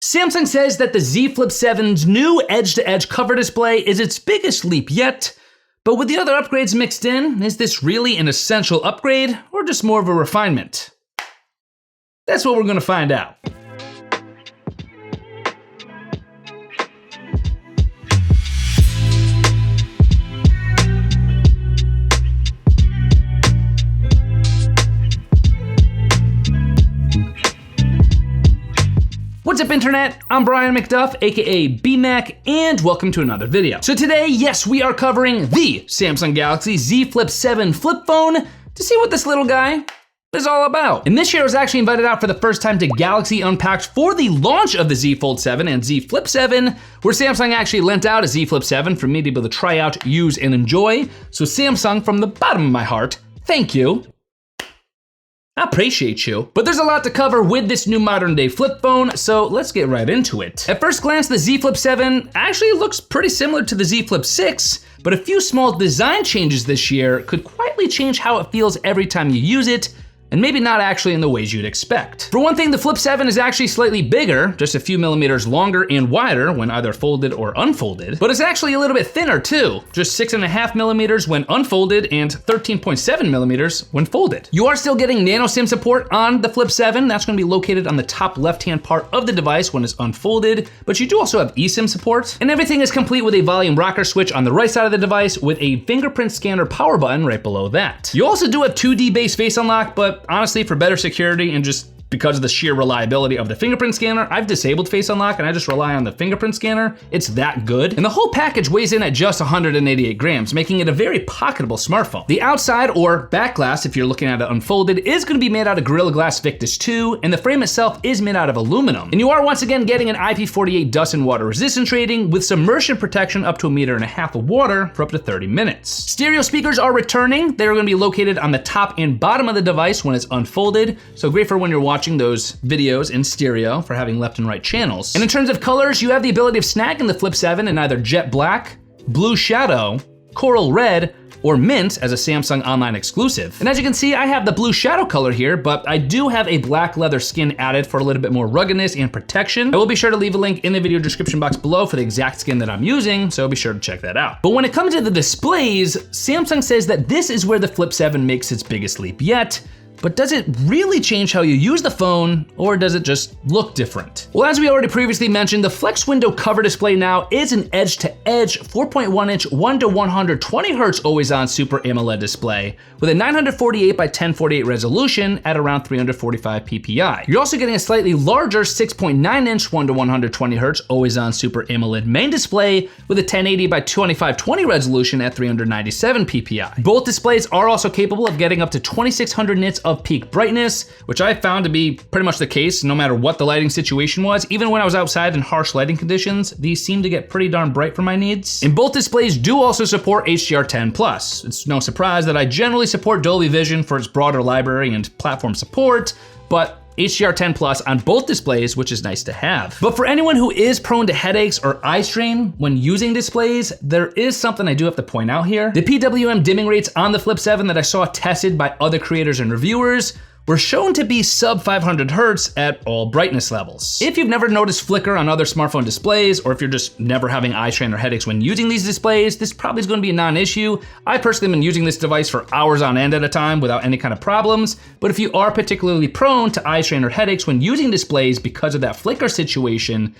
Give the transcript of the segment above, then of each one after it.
Samsung says that the Z Flip 7's new edge-to-edge cover display is its biggest leap yet, but with the other upgrades mixed in, is this really an essential upgrade or just more of a refinement? That's what we're gonna find out. What's up internet? I'm Brian McDuff, aka BMac, and welcome to another video. So today, yes, we are covering the Samsung Galaxy Z Flip 7 flip phone to see what this little guy is all about. And this year I was actually invited out for the first time to Galaxy Unpacked for the launch of the Z Fold 7 and Z Flip 7, where Samsung actually lent out a Z Flip 7 for me to be able to try out, use, and enjoy. So Samsung, from the bottom of my heart, thank you. I appreciate you. But there's a lot to cover with this new modern day flip phone, so let's get right into it. At first glance, the Z Flip 7 actually looks pretty similar to the Z Flip 6, but a few small design changes this year could quietly change how it feels every time you use it, and maybe not actually in the ways you'd expect. For one thing, the Flip 7 is actually slightly bigger, just a few millimeters longer and wider when either folded or unfolded, but it's actually a little bit thinner too, just 6.5 millimeters when unfolded and 13.7 millimeters when folded. You are still getting nano SIM support on the Flip 7, that's gonna be located on the top left-hand part of the device when it's unfolded, but you do also have eSIM support, and everything is complete with a volume rocker switch on the right side of the device with a fingerprint scanner power button right below that. You also do have 2D based face unlock, but honestly, for better security and just because of the sheer reliability of the fingerprint scanner, I've disabled face unlock and I just rely on the fingerprint scanner. It's that good. And the whole package weighs in at just 188 grams, making it a very pocketable smartphone. The outside or back glass, if you're looking at it unfolded, is gonna be made out of Gorilla Glass Victus 2, and the frame itself is made out of aluminum. And you are once again getting an IP48 dust and water resistance rating with submersion protection up to 1.5 meters of water for up to 30 minutes. Stereo speakers are returning. They're gonna be located on the top and bottom of the device when it's unfolded, so great for when you're watching those videos in stereo for having left and right channels. And in terms of colors, you have the ability of snagging the Flip 7 in either jet black, blue shadow, coral red, or mint as a Samsung online exclusive. And as you can see, I have the blue shadow color here, but I do have a black leather skin added for a little bit more ruggedness and protection. I will be sure to leave a link in the video description box below for the exact skin that I'm using, so be sure to check that out. But when it comes to the displays, Samsung says that this is where the Flip 7 makes its biggest leap yet. But does it really change how you use the phone, or does it just look different? Well, as we already previously mentioned, the Flex Window cover display now is an edge-to-edge 4.1-inch 1:120 Hz always-on Super AMOLED display with a 948 by 1048 resolution at around 345 ppi. You're also getting a slightly larger 6.9-inch 1:120 Hz always-on Super AMOLED main display with a 1080 by 2520 resolution at 397 ppi. Both displays are also capable of getting up to 2600 nits of peak brightness, which I found to be pretty much the case no matter what the lighting situation was. Even when I was outside in harsh lighting conditions, these seem to get pretty darn bright for my needs. And both displays do also support HDR10+. It's no surprise that I generally support Dolby Vision for its broader library and platform support, but HDR10+ on both displays, which is nice to have. But for anyone who is prone to headaches or eye strain when using displays, there is something I do have to point out here. The PWM dimming rates on the Flip 7 that I saw tested by other creators and reviewers were shown to be sub 500 Hertz at all brightness levels. If you've never noticed flicker on other smartphone displays, or if you're just never having eye strain or headaches when using these displays, this probably is gonna be a non-issue. I personally have been using this device for hours on end at a time without any kind of problems, but if you are particularly prone to eye strain or headaches when using displays because of that flicker situation,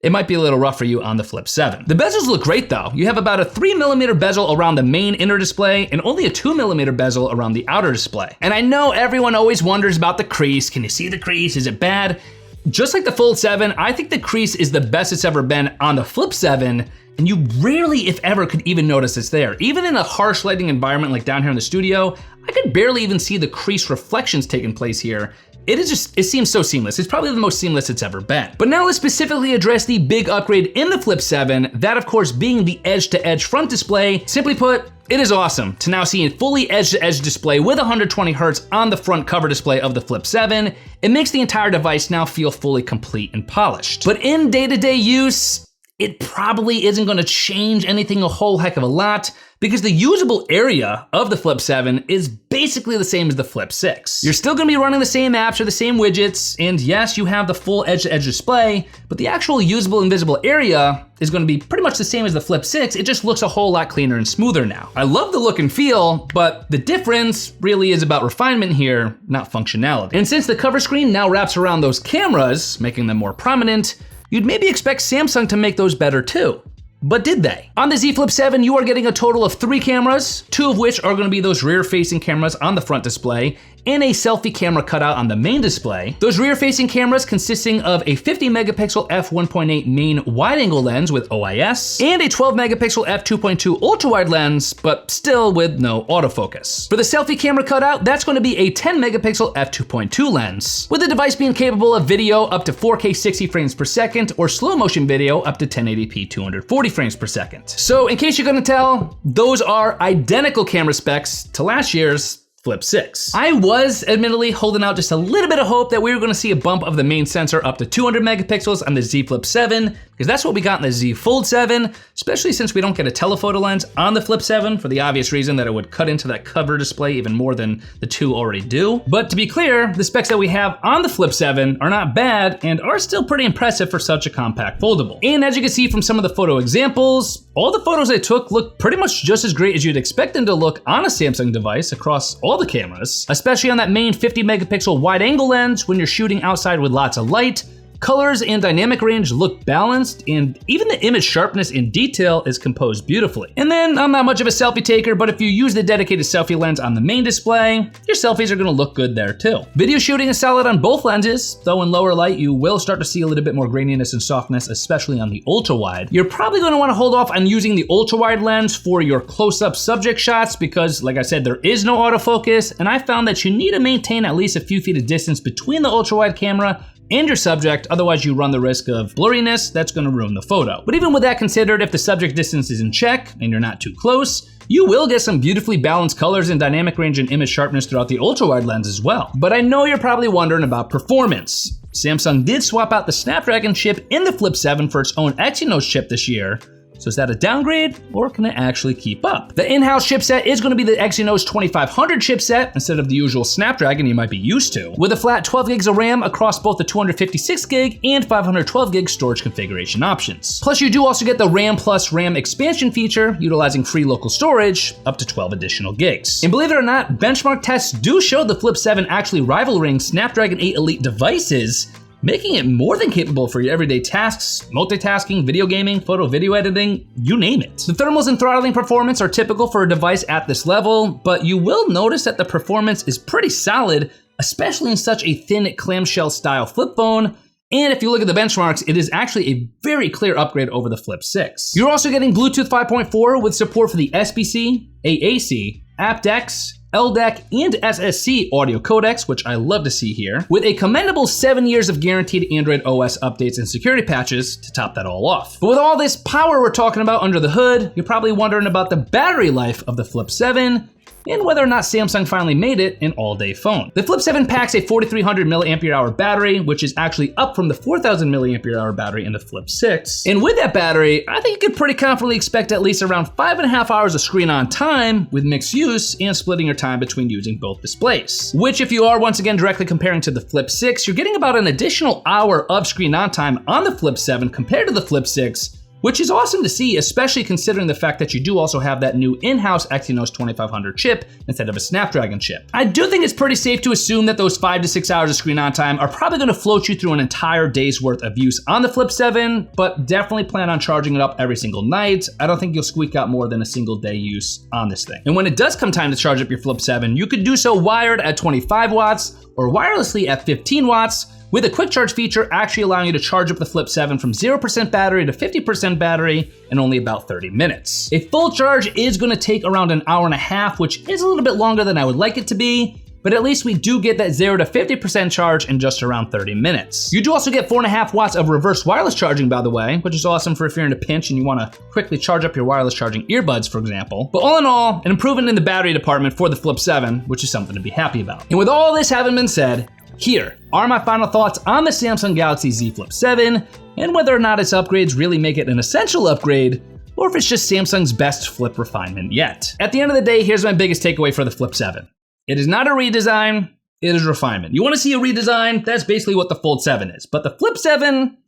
it might be a little rough for you on the Flip 7. The bezels look great though. You have about a 3mm bezel around the main inner display and only a 2mm bezel around the outer display. And I know everyone always wonders about the crease. Can you see the crease? Is it bad? Just like the Fold 7, I think the crease is the best it's ever been on the Flip 7, and you rarely, if ever, could even notice it's there. Even in a harsh lighting environment like down here in the studio, I could barely even see the crease reflections taking place here. It seems so seamless. It's probably the most seamless it's ever been. But now let's specifically address the big upgrade in the Flip 7, that of course being the edge-to-edge front display. Simply put, it is awesome to now see a fully edge-to-edge display with 120 Hz on the front cover display of the Flip 7. It makes the entire device now feel fully complete and polished. But in day-to-day use, it probably isn't gonna change anything a whole heck of a lot because the usable area of the Flip 7 is basically the same as the Flip 6. You're still gonna be running the same apps or the same widgets, and yes, you have the full edge-to-edge display, but the actual usable and visible area is gonna be pretty much the same as the Flip 6, it just looks a whole lot cleaner and smoother now. I love the look and feel, but the difference really is about refinement here, not functionality. And since the cover screen now wraps around those cameras, making them more prominent, you'd maybe expect Samsung to make those better too. But did they? On the Z Flip 7, you are getting a total of 3 cameras, 2 of which are gonna be those rear-facing cameras on the front display, and a selfie camera cutout on the main display. Those rear-facing cameras consisting of a 50 megapixel f1.8 main wide-angle lens with OIS, and a 12 megapixel f2.2 ultra-wide lens, but still with no autofocus. For the selfie camera cutout, that's gonna be a 10 megapixel f2.2 lens, with the device being capable of video up to 4K 60 frames per second, or slow motion video up to 1080p 240 frames per second. So in case you're gonna tell, those are identical camera specs to last year's Flip 6. I was admittedly holding out just a little bit of hope that we were gonna see a bump of the main sensor up to 200 megapixels on the Z Flip 7, because that's what we got in the Z Fold 7, especially since we don't get a telephoto lens on the Flip 7 for the obvious reason that it would cut into that cover display even more than the 2 already do. But to be clear, the specs that we have on the Flip 7 are not bad and are still pretty impressive for such a compact foldable. And as you can see from some of the photo examples, all the photos I took look pretty much just as great as you'd expect them to look on a Samsung device across all the cameras, especially on that main 50 megapixel wide angle lens when you're shooting outside with lots of light. Colors and dynamic range look balanced, and even the image sharpness and detail is composed beautifully. And then, I'm not much of a selfie taker, but if you use the dedicated selfie lens on the main display, your selfies are gonna look good there too. Video shooting is solid on both lenses, though in lower light you will start to see a little bit more graininess and softness, especially on the ultra wide. You're probably gonna wanna hold off on using the ultra wide lens for your close-up subject shots because, like I said, there is no autofocus, and I found that you need to maintain at least a few feet of distance between the ultra wide camera and your subject, otherwise you run the risk of blurriness that's gonna ruin the photo. But even with that considered, if the subject distance is in check and you're not too close, you will get some beautifully balanced colors and dynamic range and image sharpness throughout the ultra-wide lens as well. But I know you're probably wondering about performance. Samsung did swap out the Snapdragon chip in the Flip 7 for its own Exynos chip this year. So is that a downgrade, or can it actually keep up? The in-house chipset is gonna be the Exynos 2500 chipset instead of the usual Snapdragon you might be used to, with a flat 12 gigs of RAM across both the 256 gig and 512 gig storage configuration options. Plus you do also get the RAM plus RAM expansion feature, utilizing free local storage, up to 12 additional gigs. And believe it or not, benchmark tests do show the Flip 7 actually rivaling Snapdragon 8 Elite devices, making it more than capable for your everyday tasks, multitasking, video gaming, photo video editing, you name it. The thermals and throttling performance are typical for a device at this level, but you will notice that the performance is pretty solid, especially in such a thin clamshell style flip phone. And if you look at the benchmarks, it is actually a very clear upgrade over the Flip 6. You're also getting Bluetooth 5.4 with support for the SBC, AAC, aptX, LDAC, and SSC audio codecs, which I love to see here, with a commendable 7 years of guaranteed Android OS updates and security patches to top that all off. But with all this power we're talking about under the hood, you're probably wondering about the battery life of the Flip 7, and whether or not Samsung finally made it an all-day phone. The Flip 7 packs a 4300 mAh battery, which is actually up from the 4000 mAh battery in the Flip 6. And with that battery, I think you could pretty confidently expect at least around 5.5 hours of screen on time with mixed use and splitting your time between using both displays. Which, if you are once again directly comparing to the Flip 6, you're getting about an additional hour of screen on time on the Flip 7 compared to the Flip 6, which is awesome to see, especially considering the fact that you do also have that new in-house Exynos 2500 chip instead of a Snapdragon chip. I do think it's pretty safe to assume that those 5 to 6 hours of screen on time are probably gonna float you through an entire day's worth of use on the Flip 7, but definitely plan on charging it up every single night. I don't think you'll squeak out more than a single day use on this thing. And when it does come time to charge up your Flip 7, you could do so wired at 25 watts or wirelessly at 15 watts, with a quick charge feature actually allowing you to charge up the Flip 7 from 0% battery to 50% battery in only about 30 minutes. A full charge is gonna take around an hour and a half, which is a little bit longer than I would like it to be, but at least we do get that 0 to 50% charge in just around 30 minutes. You do also get 4.5 watts of reverse wireless charging, by the way, which is awesome for if you're in a pinch and you wanna quickly charge up your wireless charging earbuds, for example. But all in all, an improvement in the battery department for the Flip 7, which is something to be happy about. And with all this having been said, Here are my final thoughts on the Samsung Galaxy Z Flip 7 and whether or not its upgrades really make it an essential upgrade or if it's just Samsung's best flip refinement yet. At the end of the day, here's my biggest takeaway for the Flip 7. It is not a redesign, it is refinement. You wanna see a redesign? That's basically what the Fold 7 is. But the Flip 7,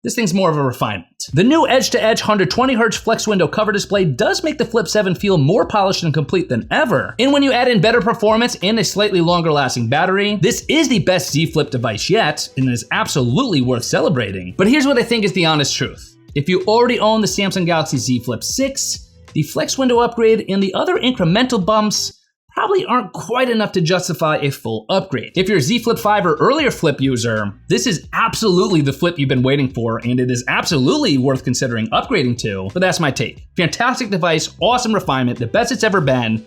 this thing's more of a refinement. The new edge-to-edge 120Hz flex window cover display does make the Flip 7 feel more polished and complete than ever. And when you add in better performance and a slightly longer lasting battery, this is the best Z Flip device yet, and is absolutely worth celebrating. But here's what I think is the honest truth. If you already own the Samsung Galaxy Z Flip 6, the flex window upgrade and the other incremental bumps probably aren't quite enough to justify a full upgrade. If you're a Z Flip 5 or earlier Flip user, this is absolutely the Flip you've been waiting for, and it is absolutely worth considering upgrading to, but that's my take. Fantastic device, awesome refinement, the best it's ever been,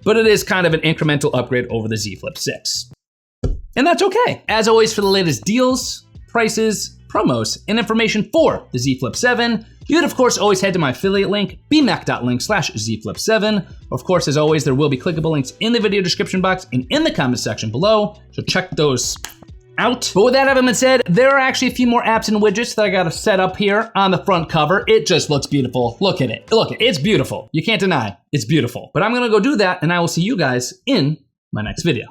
but it is kind of an incremental upgrade over the Z Flip 6. And that's okay. As always, for the latest deals, prices, promos, and information for the Z Flip 7, you would of course always head to my affiliate link, bmac.link/zflip7. Of course, as always, there will be clickable links in the video description box and in the comment section below, so check those out. But with that having been said, there are actually a few more apps and widgets that I gotta set up here on the front cover. It just looks beautiful. Look at it. Look, it's beautiful. You can't deny, it's beautiful. But I'm gonna go do that, and I will see you guys in my next video.